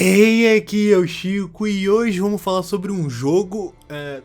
Hey, aqui é o Chico e hoje vamos falar sobre um jogo,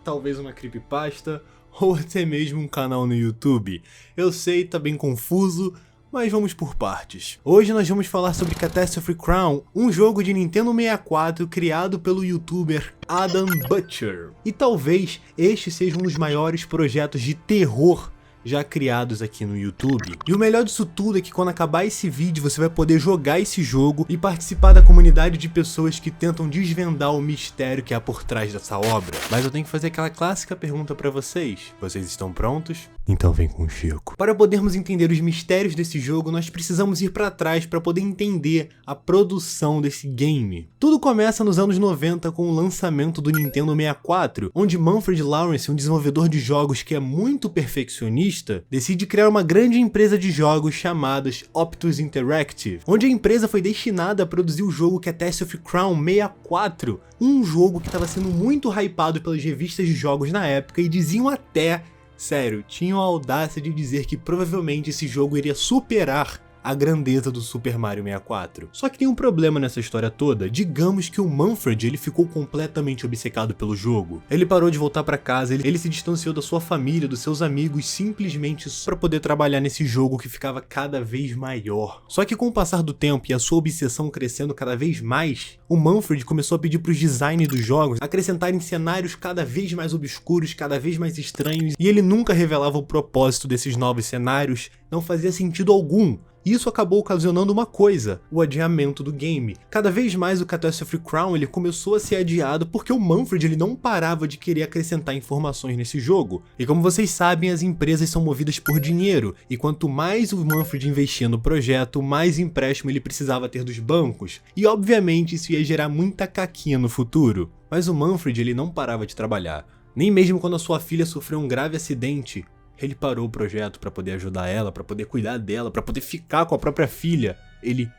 talvez uma creepypasta ou até mesmo um canal no YouTube. Eu sei, tá bem confuso, mas vamos por partes. Hoje nós vamos falar sobre Catastrophe Crown, um jogo de Nintendo 64 criado pelo youtuber Adam Butcher. E talvez este seja um dos maiores projetos de terror já criados aqui no YouTube. E o melhor disso tudo é que quando acabar esse vídeo você vai poder jogar esse jogo e participar da comunidade de pessoas que tentam desvendar o mistério que há por trás dessa obra. Mas eu tenho que fazer aquela clássica pergunta pra vocês. Vocês estão prontos? Então vem com o Chico. Para podermos entender os mistérios desse jogo, nós precisamos ir para trás para poder entender a produção desse game. Tudo começa nos anos 90 com o lançamento do Nintendo 64, onde Manfred Lawrence, um desenvolvedor de jogos que é muito perfeccionista, decide criar uma grande empresa de jogos chamada Optus Interactive, onde a empresa foi destinada a produzir o jogo Catastrophe Crown 64, um jogo que estava sendo muito hypado pelas revistas de jogos na época e diziam até, sério, tinham a audácia de dizer que provavelmente esse jogo iria superar a grandeza do Super Mario 64. Só que tem um problema nessa história toda. Digamos que o Manfred ele ficou completamente obcecado pelo jogo. Ele parou de voltar pra casa, ele se distanciou da sua família, dos seus amigos, simplesmente só pra poder trabalhar nesse jogo que ficava cada vez maior. Só que com o passar do tempo e a sua obsessão crescendo cada vez mais, o Manfred começou a pedir pros designers dos jogos acrescentarem cenários cada vez mais obscuros, cada vez mais estranhos, e ele nunca revelava o propósito desses novos cenários, não fazia sentido algum. Isso acabou ocasionando uma coisa, o adiamento do game. Cada vez mais o Catastrophe Crown ele começou a ser adiado porque o Manfred ele não parava de querer acrescentar informações nesse jogo. E como vocês sabem, as empresas são movidas por dinheiro, e quanto mais o Manfred investia no projeto, mais empréstimo ele precisava ter dos bancos. E obviamente isso ia gerar muita caquinha no futuro. Mas o Manfred ele não parava de trabalhar. Nem mesmo quando a sua filha sofreu um grave acidente, ele parou o projeto para poder ajudar ela, para poder cuidar dela, para poder ficar com a própria filha. Ele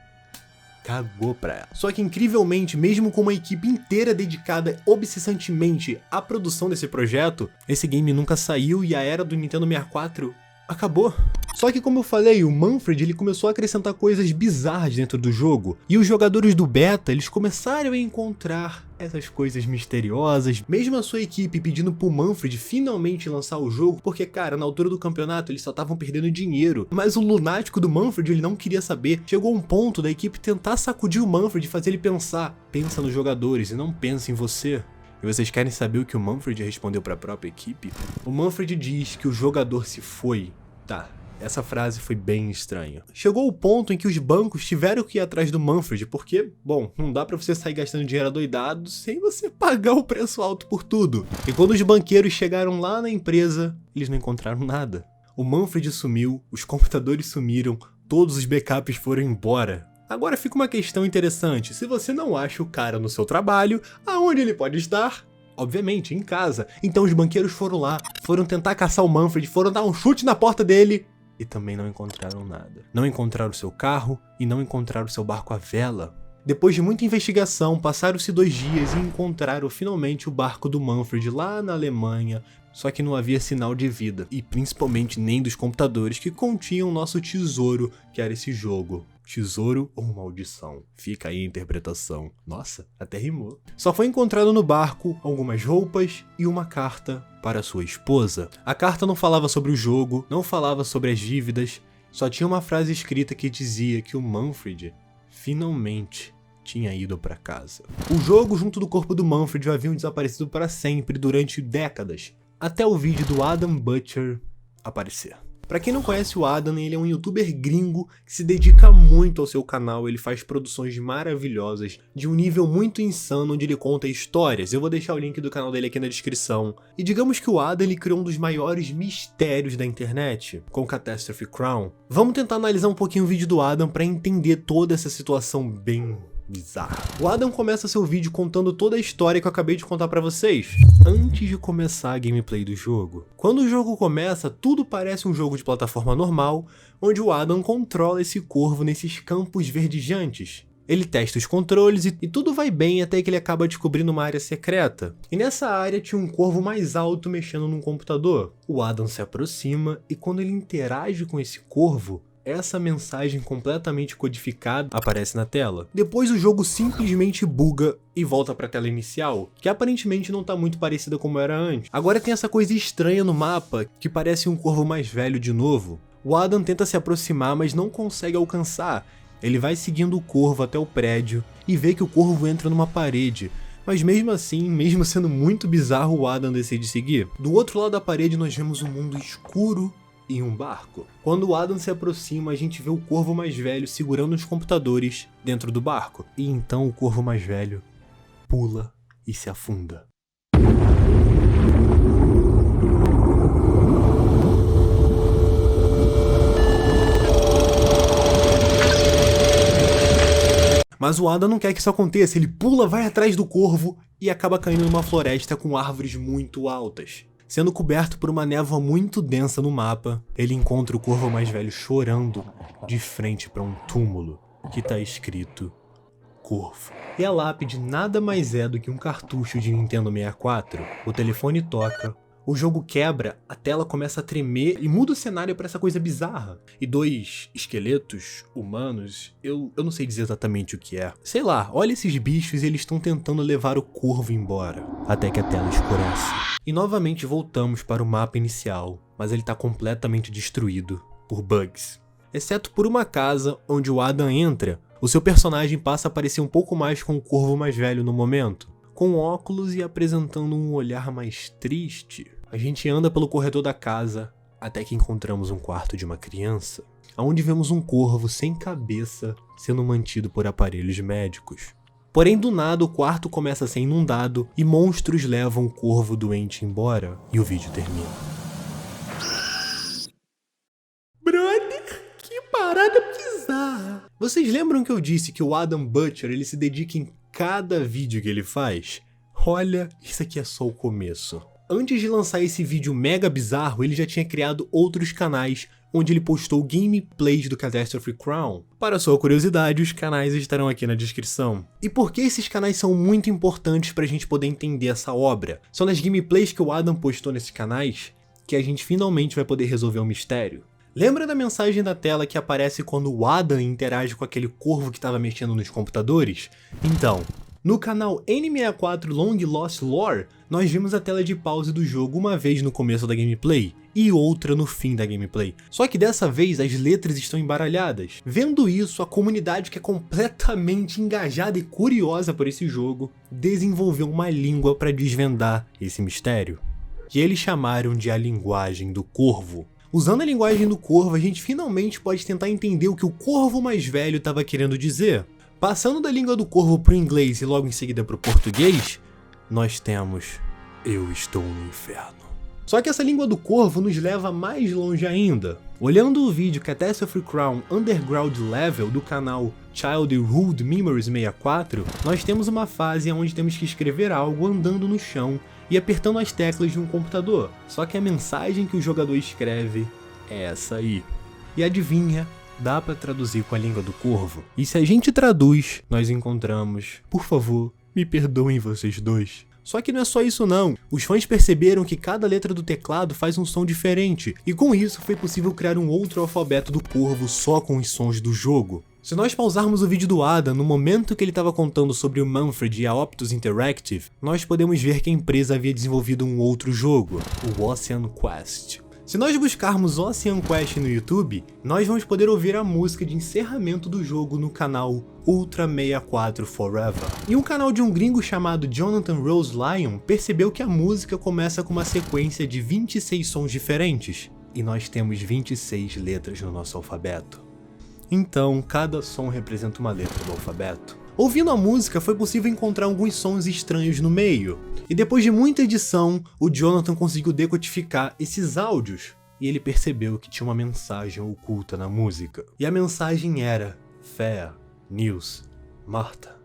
cagou pra ela. Só que incrivelmente, mesmo com uma equipe inteira dedicada obsessantemente à produção desse projeto, esse game nunca saiu e a era do Nintendo 64 acabou. Só que como eu falei, o Manfred ele começou a acrescentar coisas bizarras dentro do jogo, e os jogadores do beta eles começaram a encontrar essas coisas misteriosas, mesmo a sua equipe pedindo pro Manfred finalmente lançar o jogo, porque cara, na altura do campeonato eles só estavam perdendo dinheiro, mas o lunático do Manfred ele não queria saber. Chegou um ponto da equipe tentar sacudir o Manfred e fazer ele pensar, pensa nos jogadores e não pensa em você. E vocês querem saber o que o Manfred respondeu para a própria equipe? O Manfred diz que o jogador se foi. Tá, essa frase foi bem estranha. Chegou o ponto em que os bancos tiveram que ir atrás do Manfred, porque, bom, não dá pra você sair gastando dinheiro adoidado sem você pagar o preço alto por tudo. E quando os banqueiros chegaram lá na empresa, eles não encontraram nada. O Manfred sumiu, os computadores sumiram, todos os backups foram embora. Agora fica uma questão interessante, se você não acha o cara no seu trabalho, aonde ele pode estar? Obviamente, em casa. Então os banqueiros foram lá, foram tentar caçar o Manfred, foram dar um chute na porta dele e também não encontraram nada. Não encontraram o seu carro e não encontraram o seu barco à vela. Depois de muita investigação, passaram-se 2 dias e encontraram finalmente o barco do Manfred lá na Alemanha, só que não havia sinal de vida, e principalmente nem dos computadores que continham nosso tesouro, que era esse jogo. Tesouro ou maldição? Fica aí a interpretação. Nossa, até rimou. Só foi encontrado no barco algumas roupas e uma carta para sua esposa. A carta não falava sobre o jogo, não falava sobre as dívidas, só tinha uma frase escrita que dizia que o Manfred finalmente tinha ido para casa. O jogo junto do corpo do Manfred já haviam desaparecido para sempre durante décadas, até o vídeo do Adam Butcher aparecer. Pra quem não conhece o Adam, ele é um youtuber gringo que se dedica muito ao seu canal, ele faz produções maravilhosas, de um nível muito insano, onde ele conta histórias. Eu vou deixar o link do canal dele aqui na descrição. E digamos que o Adam ele criou um dos maiores mistérios da internet, com Catastrophe Crown. Vamos tentar analisar um pouquinho o vídeo do Adam pra entender toda essa situação bem bizarra. O Adam começa seu vídeo contando toda a história que eu acabei de contar pra vocês, antes de começar a gameplay do jogo. Quando o jogo começa, tudo parece um jogo de plataforma normal, onde o Adam controla esse corvo nesses campos verdejantes. Ele testa os controles e tudo vai bem até que ele acaba descobrindo uma área secreta. E nessa área tinha um corvo mais alto mexendo num computador. O Adam se aproxima e quando ele interage com esse corvo, essa mensagem completamente codificada aparece na tela. Depois o jogo simplesmente buga e volta para a tela inicial, que aparentemente não tá muito parecida como era antes. Agora tem essa coisa estranha no mapa, que parece um corvo mais velho de novo. O Adam tenta se aproximar, mas não consegue alcançar. Ele vai seguindo o corvo até o prédio e vê que o corvo entra numa parede. Mas mesmo assim, mesmo sendo muito bizarro, o Adam decide seguir. Do outro lado da parede nós vemos um mundo escuro e um barco. Quando o Adam se aproxima, a gente vê o corvo mais velho segurando os computadores dentro do barco. E então o corvo mais velho pula e se afunda. Mas o Adam não quer que isso aconteça, ele pula, vai atrás do corvo e acaba caindo numa floresta com árvores muito altas. Sendo coberto por uma névoa muito densa no mapa, ele encontra o corvo mais velho chorando de frente para um túmulo que tá escrito Corvo. E a lápide nada mais é do que um cartucho de Nintendo 64. O telefone toca, o jogo quebra, a tela começa a tremer e muda o cenário para essa coisa bizarra. E dois esqueletos humanos, eu não sei dizer exatamente o que é. Sei lá, olha esses bichos e eles estão tentando levar o corvo embora, até que a tela escurece. E novamente voltamos para o mapa inicial, mas ele está completamente destruído por bugs. Exceto por uma casa onde o Adam entra, o seu personagem passa a parecer um pouco mais com o corvo mais velho no momento, com óculos e apresentando um olhar mais triste. A gente anda pelo corredor da casa até que encontramos um quarto de uma criança, onde vemos um corvo sem cabeça sendo mantido por aparelhos médicos. Porém, do nada, o quarto começa a ser inundado e monstros levam o corvo doente embora e o vídeo termina. Brother, que parada bizarra! Vocês lembram que eu disse que o Adam Butcher ele se dedica em cada vídeo que ele faz? Olha, isso aqui é só o começo. Antes de lançar esse vídeo mega bizarro, ele já tinha criado outros canais onde ele postou gameplays do Catastrophe Crown. Para sua curiosidade, os canais estarão aqui na descrição. E por que esses canais são muito importantes para a gente poder entender essa obra? São nas gameplays que o Adam postou nesses canais que a gente finalmente vai poder resolver o mistério. Lembra da mensagem da tela que aparece quando o Adam interage com aquele corvo que estava mexendo nos computadores? Então, no canal N64 Long Lost Lore, nós vimos a tela de pause do jogo uma vez no começo da gameplay e outra no fim da gameplay. Só que dessa vez as letras estão embaralhadas. Vendo isso, a comunidade que é completamente engajada e curiosa por esse jogo desenvolveu uma língua para desvendar esse mistério, que eles chamaram de a linguagem do corvo. Usando a linguagem do corvo, a gente finalmente pode tentar entender o que o corvo mais velho estava querendo dizer. Passando da língua do corvo pro inglês e logo em seguida pro português, nós temos Eu estou no inferno. Só que essa língua do corvo nos leva mais longe ainda. Olhando o vídeo Catastrophe Crown Underground Level do canal Childhood Memories 64, nós temos uma fase onde temos que escrever algo andando no chão e apertando as teclas de um computador. Só que a mensagem que o jogador escreve é essa aí. E adivinha? Dá pra traduzir com a língua do corvo. E se a gente traduz, nós encontramos: por favor, me perdoem vocês dois. Só que não é só isso não. Os fãs perceberam que cada letra do teclado faz um som diferente, e com isso foi possível criar um outro alfabeto do corvo só com os sons do jogo. Se nós pausarmos o vídeo do Adam no momento que ele estava contando sobre o Manfred e a Optus Interactive, nós podemos ver que a empresa havia desenvolvido um outro jogo, o Ocean Quest. Se nós buscarmos Ocean Quest no YouTube, nós vamos poder ouvir a música de encerramento do jogo no canal Ultra 64 Forever. E um canal de um gringo chamado Jonathan Rose Lion percebeu que a música começa com uma sequência de 26 sons diferentes, e nós temos 26 letras no nosso alfabeto. Então, cada som representa uma letra do alfabeto. Ouvindo a música, foi possível encontrar alguns sons estranhos no meio. E depois de muita edição, o Jonathan conseguiu decodificar esses áudios. E ele percebeu que tinha uma mensagem oculta na música. E a mensagem era: Fea, Nils, Marta,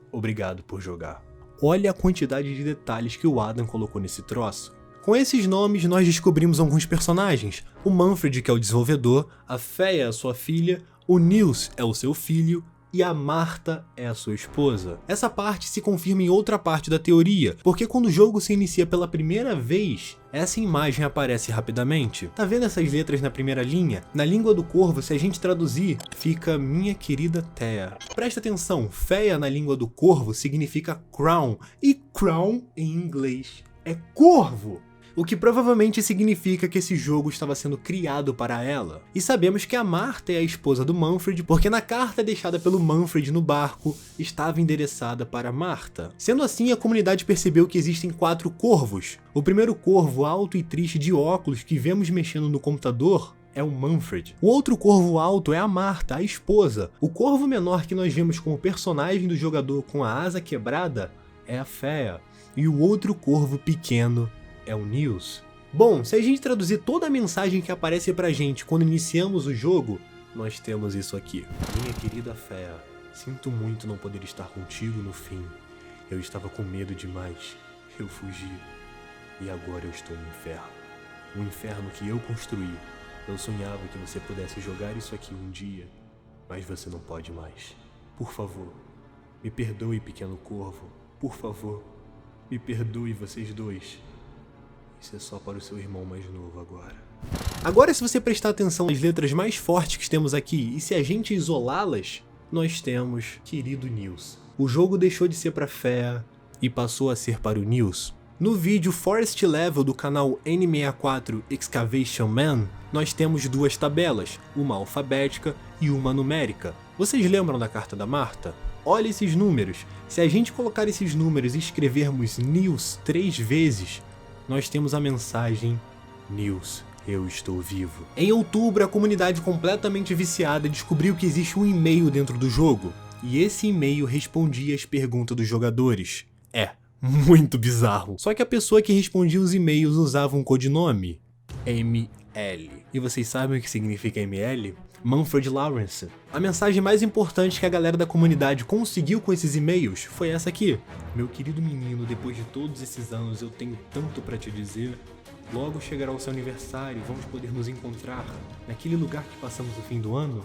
obrigado por jogar. Olha a quantidade de detalhes que o Adam colocou nesse troço. Com esses nomes, nós descobrimos alguns personagens. O Manfred, que é o desenvolvedor, a Fea é a sua filha, o Nils é o seu filho, e a Marta é a sua esposa. Essa parte se confirma em outra parte da teoria, porque quando o jogo se inicia pela primeira vez, essa imagem aparece rapidamente. Tá vendo essas letras na primeira linha? Na língua do corvo, se a gente traduzir, fica minha querida Thea. Presta atenção, Feia na língua do corvo significa crown, e crown em inglês é corvo. O que provavelmente significa que esse jogo estava sendo criado para ela. E sabemos que a Martha é a esposa do Manfred, porque na carta deixada pelo Manfred no barco, estava endereçada para Martha. Sendo assim, a comunidade percebeu que existem 4 corvos. O primeiro corvo alto e triste de óculos que vemos mexendo no computador é o Manfred. O outro corvo alto é a Martha, a esposa. O corvo menor que nós vemos como personagem do jogador com a asa quebrada é a Thea. E o outro corvo pequeno é o Nils. Bom, se a gente traduzir toda a mensagem que aparece pra gente quando iniciamos o jogo, nós temos isso aqui. Minha querida Thea, sinto muito não poder estar contigo no fim. Eu estava com medo demais. Eu fugi. E agora eu estou no inferno. O inferno que eu construí. Eu sonhava que você pudesse jogar isso aqui um dia, mas você não pode mais. Por favor, me perdoe, pequeno corvo. Por favor, me perdoe vocês dois. Isso é só para o seu irmão mais novo agora. Agora, se você prestar atenção nas letras mais fortes que temos aqui, e se a gente isolá-las, nós temos querido Nils. O jogo deixou de ser para Thea e passou a ser para o Nils. No vídeo Forest Level do canal N64 Excavation Man, nós temos 2 tabelas, uma alfabética e uma numérica. Vocês lembram da carta da Martha? Olha esses números. Se a gente colocar esses números e escrevermos Nils 3 vezes, nós temos a mensagem Nils, eu estou vivo. Em outubro, a comunidade completamente viciada descobriu que existe um e-mail dentro do jogo, e esse e-mail respondia às perguntas dos jogadores. É, muito bizarro. Só que a pessoa que respondia os e-mails usava um codinome, ML. E vocês sabem o que significa ML? Manfred Lawrence. A mensagem mais importante que a galera da comunidade conseguiu com esses e-mails foi essa aqui. Meu querido menino, depois de todos esses anos eu tenho tanto pra te dizer. Logo chegará o seu aniversário, vamos poder nos encontrar naquele lugar que passamos o fim do ano.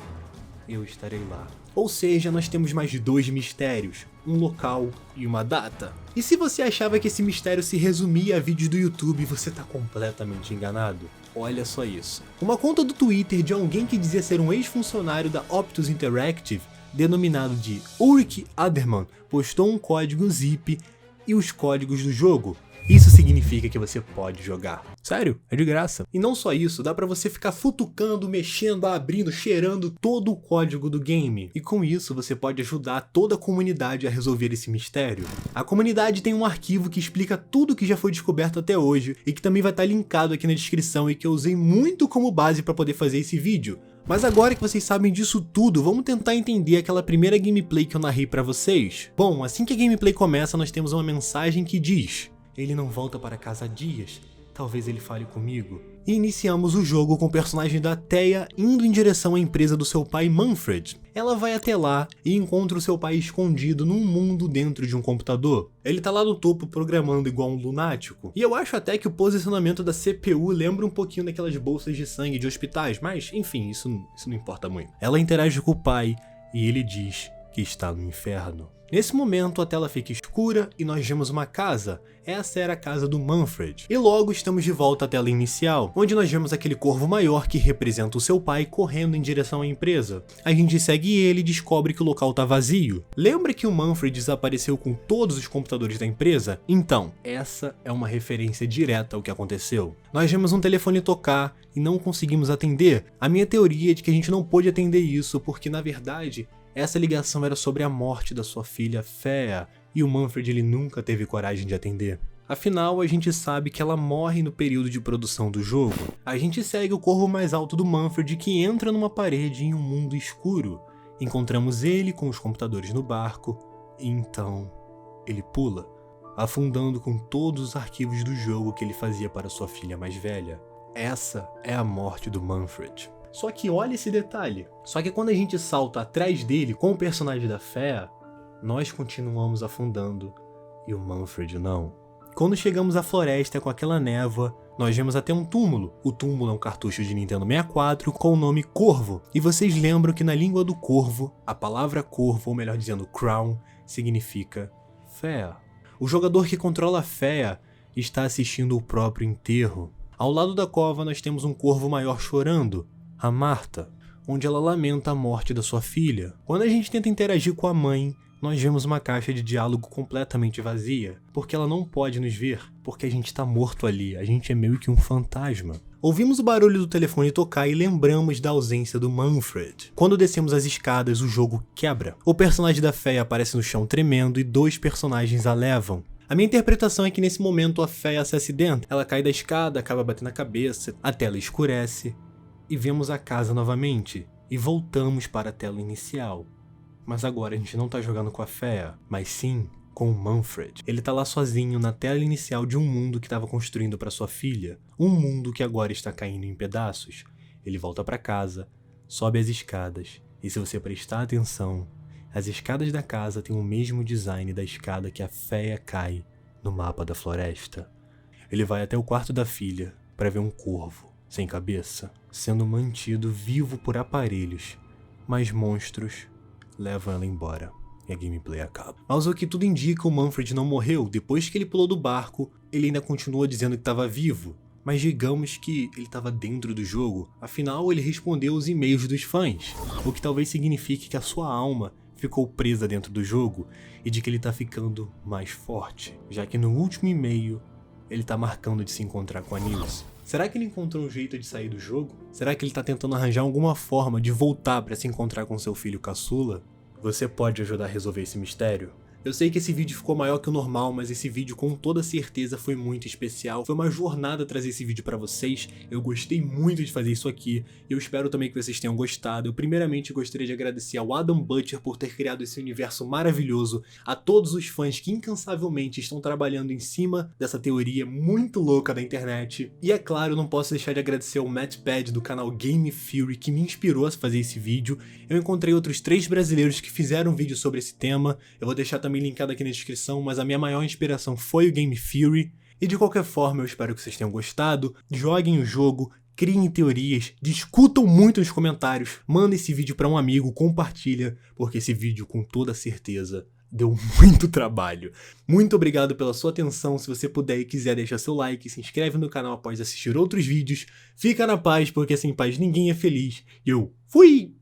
Eu estarei lá. Ou seja, nós temos mais 2 mistérios, um local e uma data. E se você achava que esse mistério se resumia a vídeos do YouTube, você tá completamente enganado. Olha só isso. Uma conta do Twitter de alguém que dizia ser um ex-funcionário da Optus Interactive, denominado de Ulrich Adermann, postou um código zip e os códigos do jogo. Isso significa que você pode jogar. Sério, é de graça. E não só isso, dá pra você ficar futucando, mexendo, abrindo, cheirando todo o código do game. E com isso você pode ajudar toda a comunidade a resolver esse mistério. A comunidade tem um arquivo que explica tudo que já foi descoberto até hoje e que também vai estar linkado aqui na descrição e que eu usei muito como base pra poder fazer esse vídeo. Mas agora que vocês sabem disso tudo, vamos tentar entender aquela primeira gameplay que eu narrei pra vocês. Bom, assim que a gameplay começa, nós temos uma mensagem que diz: ele não volta para casa há dias, talvez ele fale comigo. E iniciamos o jogo com o personagem da Thea indo em direção à empresa do seu pai Manfred. Ela vai até lá e encontra o seu pai escondido num mundo dentro de um computador. Ele tá lá no topo programando igual um lunático. E eu acho até que o posicionamento da CPU lembra um pouquinho daquelas bolsas de sangue de hospitais, mas enfim, isso não importa muito. Ela interage com o pai e ele diz que está no inferno. Nesse momento a tela fica escura e nós vemos uma casa. Essa era a casa do Manfred. E logo estamos de volta à tela inicial, onde nós vemos aquele corvo maior que representa o seu pai correndo em direção à empresa. A gente segue ele e descobre que o local tá vazio. Lembra que o Manfred desapareceu com todos os computadores da empresa? Então, essa é uma referência direta ao que aconteceu. Nós vemos um telefone tocar e não conseguimos atender. A minha teoria é de que a gente não pôde atender isso porque, na verdade, essa ligação era sobre a morte da sua filha Thea, e o Manfred ele nunca teve coragem de atender. Afinal, a gente sabe que ela morre no período de produção do jogo. A gente segue o corvo mais alto do Manfred que entra numa parede em um mundo escuro. Encontramos ele com os computadores no barco, e então ele pula, afundando com todos os arquivos do jogo que ele fazia para sua filha mais velha. Essa é a morte do Manfred. Só que olha esse detalhe. Só que quando a gente salta atrás dele com o personagem da Thea, nós continuamos afundando e o Manfred não. Quando chegamos à floresta com aquela névoa, nós vemos até um túmulo. O túmulo é um cartucho de Nintendo 64 com o nome Corvo. E vocês lembram que na língua do corvo, a palavra corvo, ou melhor dizendo crown, significa Thea. O jogador que controla a Thea está assistindo o próprio enterro. Ao lado da cova nós temos um corvo maior chorando, a Marta, onde ela lamenta a morte da sua filha. Quando a gente tenta interagir com a mãe, nós vemos uma caixa de diálogo completamente vazia, porque ela não pode nos ver, porque a gente tá morto ali, a gente é meio que um fantasma. Ouvimos o barulho do telefone tocar e lembramos da ausência do Manfred. Quando descemos as escadas, o jogo quebra. O personagem da Féia aparece no chão tremendo e 2 personagens a levam. A minha interpretação é que nesse momento a Féia se acidenta, ela cai da escada, acaba batendo a cabeça, a tela escurece e vemos a casa novamente, e voltamos para a tela inicial. Mas agora a gente não tá jogando com a Féia, mas sim com o Manfred. Ele tá lá sozinho na tela inicial de um mundo que estava construindo para sua filha, um mundo que agora está caindo em pedaços. Ele volta para casa, sobe as escadas, e se você prestar atenção, as escadas da casa têm o mesmo design da escada que a Féia cai no mapa da floresta. Ele vai até o quarto da filha para ver um corvo, sem cabeça, sendo mantido vivo por aparelhos, mas monstros levam ela embora. E a gameplay acaba. Mas o que tudo indica, o Manfred não morreu. Depois que ele pulou do barco, ele ainda continua dizendo que estava vivo. Mas digamos que ele estava dentro do jogo, afinal ele respondeu os e-mails dos fãs. O que talvez signifique que a sua alma ficou presa dentro do jogo e de que ele está ficando mais forte. Já que no último e-mail, ele está marcando de se encontrar com a Nilce. Será que ele encontrou um jeito de sair do jogo? Será que ele está tentando arranjar alguma forma de voltar para se encontrar com seu filho caçula? Você pode ajudar a resolver esse mistério? Eu sei que esse vídeo ficou maior que o normal, mas esse vídeo com toda certeza foi muito especial. Foi uma jornada trazer esse vídeo pra vocês. Eu gostei muito de fazer isso aqui. E eu espero também que vocês tenham gostado. Eu primeiramente gostaria de agradecer ao Adam Butcher por ter criado esse universo maravilhoso. A todos os fãs que incansavelmente estão trabalhando em cima dessa teoria muito louca da internet. E é claro, eu não posso deixar de agradecer ao MattPad do canal Game Fury que me inspirou a fazer esse vídeo. Eu encontrei outros 3 brasileiros que fizeram um vídeo sobre esse tema. Eu vou deixar também linkado aqui na descrição, mas a minha maior inspiração foi o Game Fury. E de qualquer forma, eu espero que vocês tenham gostado. Joguem o jogo, criem teorias, discutam muito nos comentários, mandem esse vídeo para um amigo, compartilha, porque esse vídeo com toda certeza deu muito trabalho. Muito obrigado pela sua atenção. Se você puder e quiser, deixa seu like, se inscreve no canal após assistir outros vídeos. Fica na paz, porque sem paz ninguém é feliz. E eu fui!